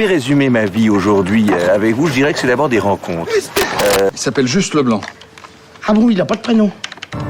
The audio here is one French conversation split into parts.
devais résumer ma vie aujourd'hui avec vous, je dirais que c'est d'abord des rencontres. Il s'appelle juste Leblanc. Ah bon, il n'a pas de prénom?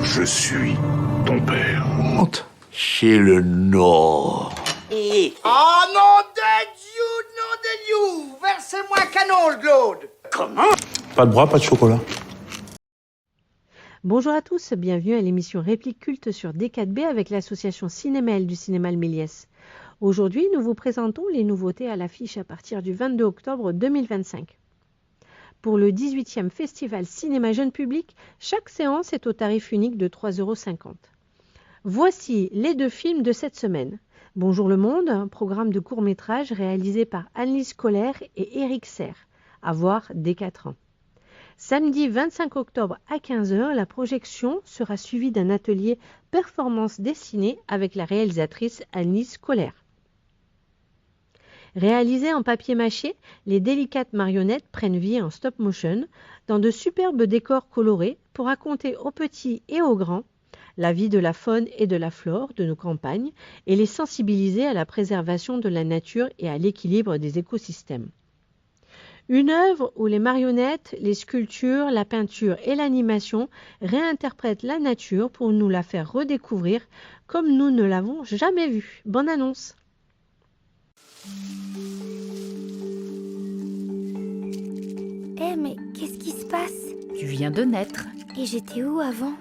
Je suis ton père. Honte. Chez le Nord. Oh non de Dieu, versez-moi un canon, le Claude. Comment? Pas de bras, pas de chocolat. Bonjour à tous, bienvenue à l'émission Réplique culte sur D4B avec l'association Cinémel du Cinéma Le Méliès. Aujourd'hui, nous vous présentons les nouveautés à l'affiche à partir du 22 octobre 2025. Pour le 18e Festival Cinéma Jeune Public, chaque séance est au tarif unique de 3,50 €. Voici les deux films de cette semaine. Bonjour le monde, un programme de court-métrage réalisé par Annelise Colère et Éric Serre, à voir dès 4 ans. Samedi 25 octobre à 15 h, la projection sera suivie d'un atelier performance dessinée avec la réalisatrice Annelise Colère. Réalisées en papier mâché, les délicates marionnettes prennent vie en stop motion dans de superbes décors colorés pour raconter aux petits et aux grands la vie de la faune et de la flore de nos campagnes et les sensibiliser à la préservation de la nature et à l'équilibre des écosystèmes. Une œuvre où les marionnettes, les sculptures, la peinture et l'animation réinterprètent la nature pour nous la faire redécouvrir comme nous ne l'avons jamais vue. Bonne annonce! Mais qu'est-ce qui se passe? Tu viens de naître. Et j'étais où avant?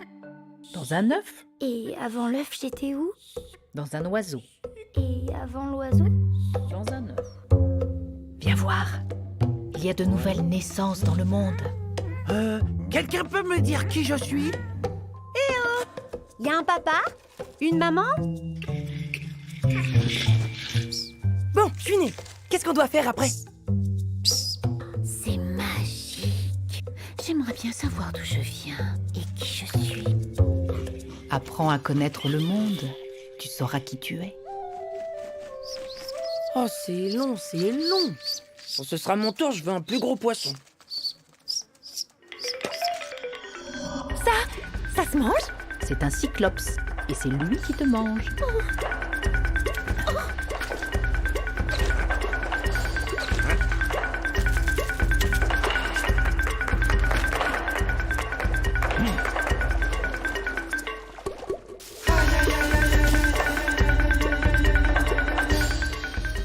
Dans un œuf. Et avant l'œuf, j'étais où? Dans un oiseau. Et avant l'oiseau? Dans un œuf. Viens voir. Il y a de nouvelles naissances dans le monde. Quelqu'un peut me dire qui je suis? Y a un papa? Une maman? Bon, je suis né. Qu'est-ce qu'on doit faire après? C'est magique. J'aimerais bien savoir d'où je viens et qui je suis. Apprends à connaître le monde. Tu sauras qui tu es. Oh, c'est long, c'est long. Bon, ce sera mon tour, je veux un plus gros poisson. Ça se mange? C'est un cyclops. Et c'est lui qui te mange.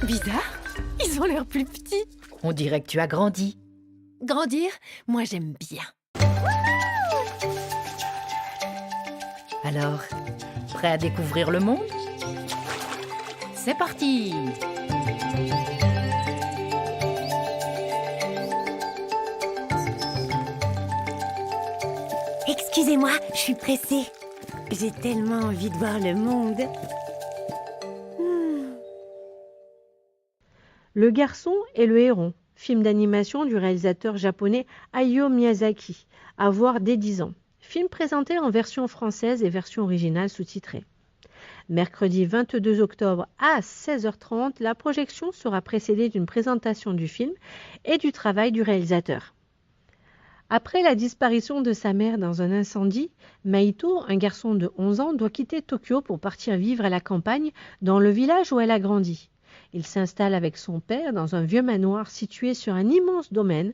Bizarre. Ils ont l'air plus petits. On dirait que tu as grandi. Grandir, moi j'aime bien. Alors, prêt à découvrir le monde? C'est parti! Excusez-moi, je suis pressée. J'ai tellement envie de voir le monde. Le garçon et le héron, film d'animation du réalisateur japonais Hayao Miyazaki, à voir dès 10 ans. Film présenté en version française et version originale sous-titrée. Mercredi 22 octobre à 16h30, la projection sera précédée d'une présentation du film et du travail du réalisateur. Après la disparition de sa mère dans un incendie, Maito, un garçon de 11 ans, doit quitter Tokyo pour partir vivre à la campagne dans le village où elle a grandi. Il s'installe avec son père dans un vieux manoir situé sur un immense domaine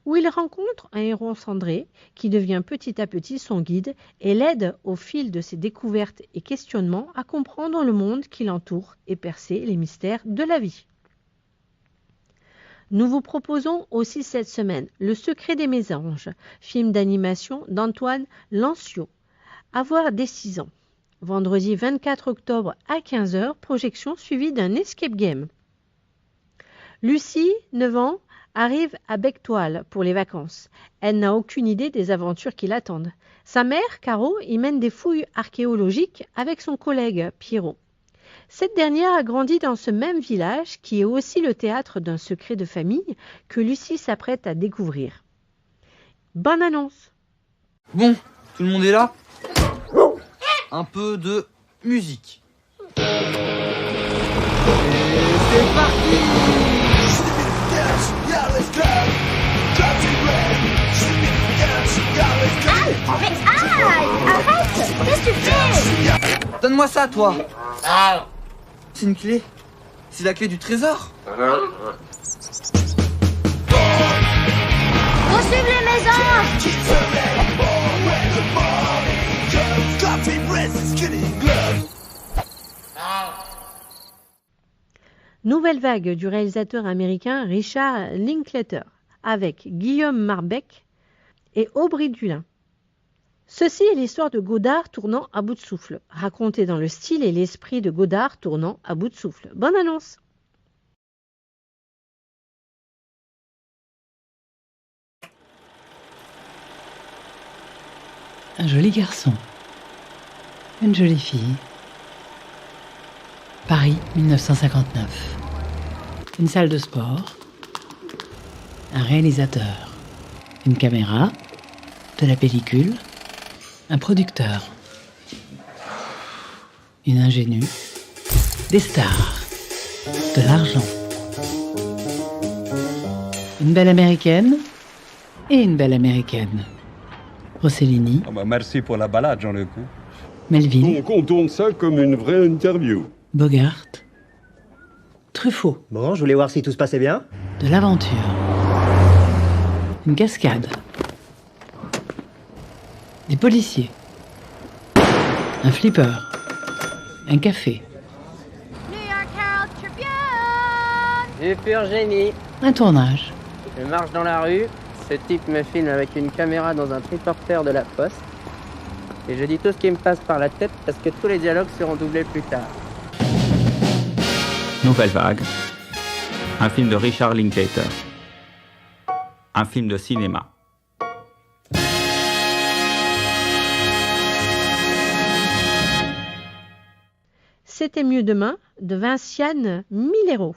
où il rencontre un héron cendré qui devient petit à petit son guide et l'aide au fil de ses découvertes et questionnements à comprendre le monde qui l'entoure et percer les mystères de la vie. Nous vous proposons aussi cette semaine Le secret des mésanges, film d'animation d'Antoine Lancio, à voir dès 6 ans. Vendredi 24 octobre à 15 h, projection suivie d'un escape game. Lucie, 9 ans, arrive à Bectoile pour les vacances. Elle n'a aucune idée des aventures qui l'attendent. Sa mère, Caro, y mène des fouilles archéologiques avec son collègue, Pierrot. Cette dernière a grandi dans ce même village qui est aussi le théâtre d'un secret de famille que Lucie s'apprête à découvrir. Bonne annonce! Bon, tout le monde est là? Un peu de musique. Et c'est parti! Arrête! Qu'est-ce que tu fais? Donne-moi ça, toi! C'est une clé? C'est la clé du trésor? Nouvelle vague du réalisateur américain Richard Linklater avec Guillaume Marbeck et Aubry Dulin. Ceci est l'histoire de Godard tournant à bout de souffle, racontée dans le style et l'esprit de Godard tournant à bout de souffle. Bonne annonce! Un joli garçon, une jolie fille. Paris, 1959. Une salle de sport, un réalisateur, une caméra, de la pellicule, un producteur, une ingénue, des stars, de l'argent, une belle américaine et une belle américaine. Rossellini. Merci pour la balade, Jean Lecoux. Melville. On tourne ça comme une vraie interview. Bogart. Truffaut. Bon, je voulais voir si tout se passait bien. De l'aventure. Une cascade. Des policiers. Un flipper. Un café. New York Herald Tribune. J'ai pur génie. Un tournage. Je marche dans la rue. Ce type me filme avec une caméra dans un triporteur de la poste. Et je dis tout ce qui me passe par la tête parce que tous les dialogues seront doublés plus tard. Nouvelle vague. Un film de Richard Linklater. Un film de cinéma. C'était mieux demain de Vinciane Millero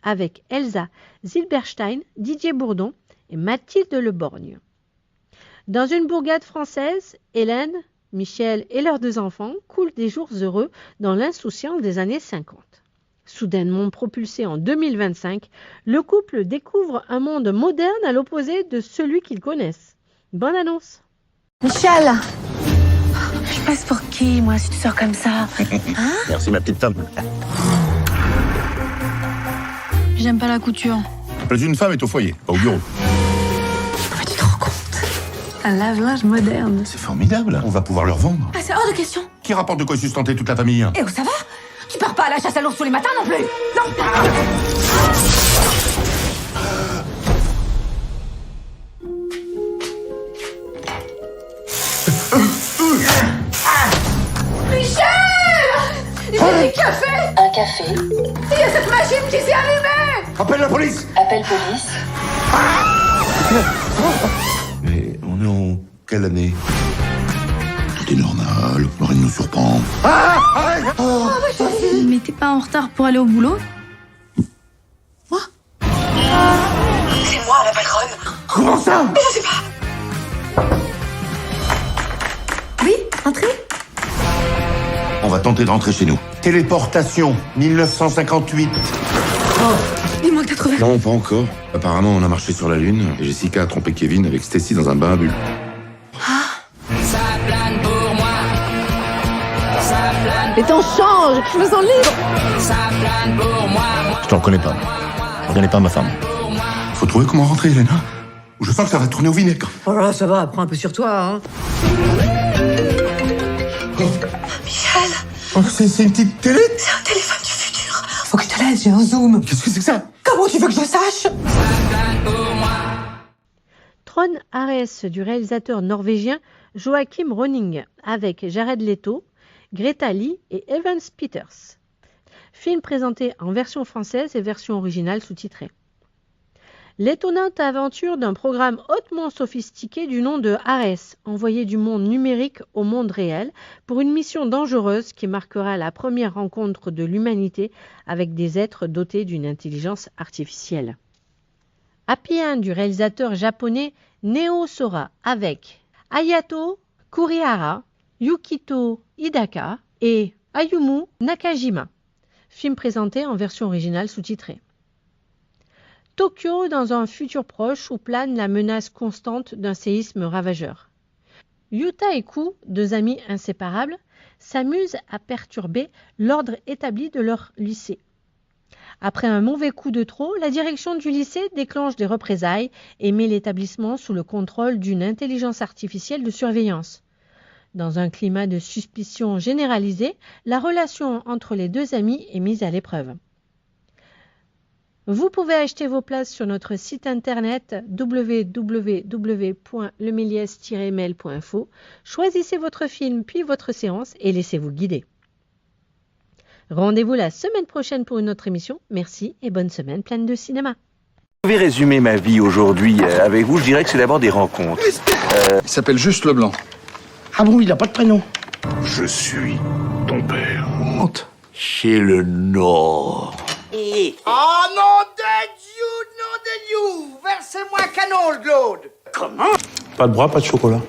avec Elsa Zilberstein, Didier Bourdon et Mathilde Le Borgne. Dans une bourgade française, Hélène, Michel et leurs 2 enfants coulent des jours heureux dans l'insouciance des années 50. Soudainement propulsé en 2025, le couple découvre un monde moderne à l'opposé de celui qu'ils connaissent. Bonne annonce! Michel! Je passe pour qui, moi, si tu sors comme ça? Hein? Merci, ma petite femme. J'aime pas la couture. Une femme est au foyer, pas au bureau. Mais tu te rends compte? Un lave-linge moderne. C'est formidable. On va pouvoir le revendre. Ah, c'est hors de question. Qui rapporte de quoi sustenter toute la famille? Et où ça va? Tu pars pas à la chasse à l'ours tous les matins non plus. Non. Michel! Il y a du café! Un café. Il y a cette machine qui s'est allumée! Appelle la police! Appel police. Mais on est en quelle année? Tout est normal, rien ne nous surprend. Mais t'es pas en retard pour aller au boulot? Moi? C'est moi la patronne. Comment ça? Mais je sais pas. Oui, entrez. On va tenter de rentrer chez nous. Téléportation, 1958. Dis-moi que t'as trouvé. Non, pas encore. Apparemment, on a marché sur la Lune et Jessica a trompé Kevin avec Stacy dans un bain à bulles. Ça plane pour moi. Ça plane. Les temps changent. Je me sens libre. Ça plane pour moi. Je t'en reconnais pas. Je reconnais pas ma femme. Faut trouver comment rentrer, Hélène. Je sens que ça va tourner au vinaigre. Oh là, ça va, prends un peu sur toi, hein. Michel. Oh, c'est une petite télé? C'est un téléphone du futur. Faut que je te laisse, j'ai un zoom. Qu'est-ce que c'est que ça? Comment tu veux que je sache? Trond Ares du réalisateur norvégien Joachim Rønning avec Jared Leto, Greta Lee et Evans Peters. Film présenté en version française et version originale sous-titrée. L'étonnante aventure d'un programme hautement sophistiqué du nom de Ares, envoyé du monde numérique au monde réel pour une mission dangereuse qui marquera la première rencontre de l'humanité avec des êtres dotés d'une intelligence artificielle. Happy End du réalisateur japonais Neo Sora avec Hayato Kurihara, Yukito Hidaka et Ayumu Nakajima. Film présenté en version originale sous-titrée. Tokyo dans un futur proche où plane la menace constante d'un séisme ravageur. Yuta et Ku, 2 amis inséparables, s'amusent à perturber l'ordre établi de leur lycée. Après un mauvais coup de trop, la direction du lycée déclenche des représailles et met l'établissement sous le contrôle d'une intelligence artificielle de surveillance. Dans un climat de suspicion généralisée, la relation entre les 2 amis est mise à l'épreuve. Vous pouvez acheter vos places sur notre site internet www.lemelies-mail.info. Choisissez votre film puis votre séance et laissez-vous guider. Rendez-vous la semaine prochaine pour une autre émission. Merci et bonne semaine pleine de cinéma. Je vais résumer ma vie aujourd'hui avec vous. Je dirais que c'est d'abord des rencontres. Il s'appelle Juste Leblanc. Ah bon, il n'a pas de prénom. Je suis ton père. Monte. Chez le Nord. Oh non de Dieu, Versez-moi un canol, Claude. Comment? Pas de bras, pas de chocolat.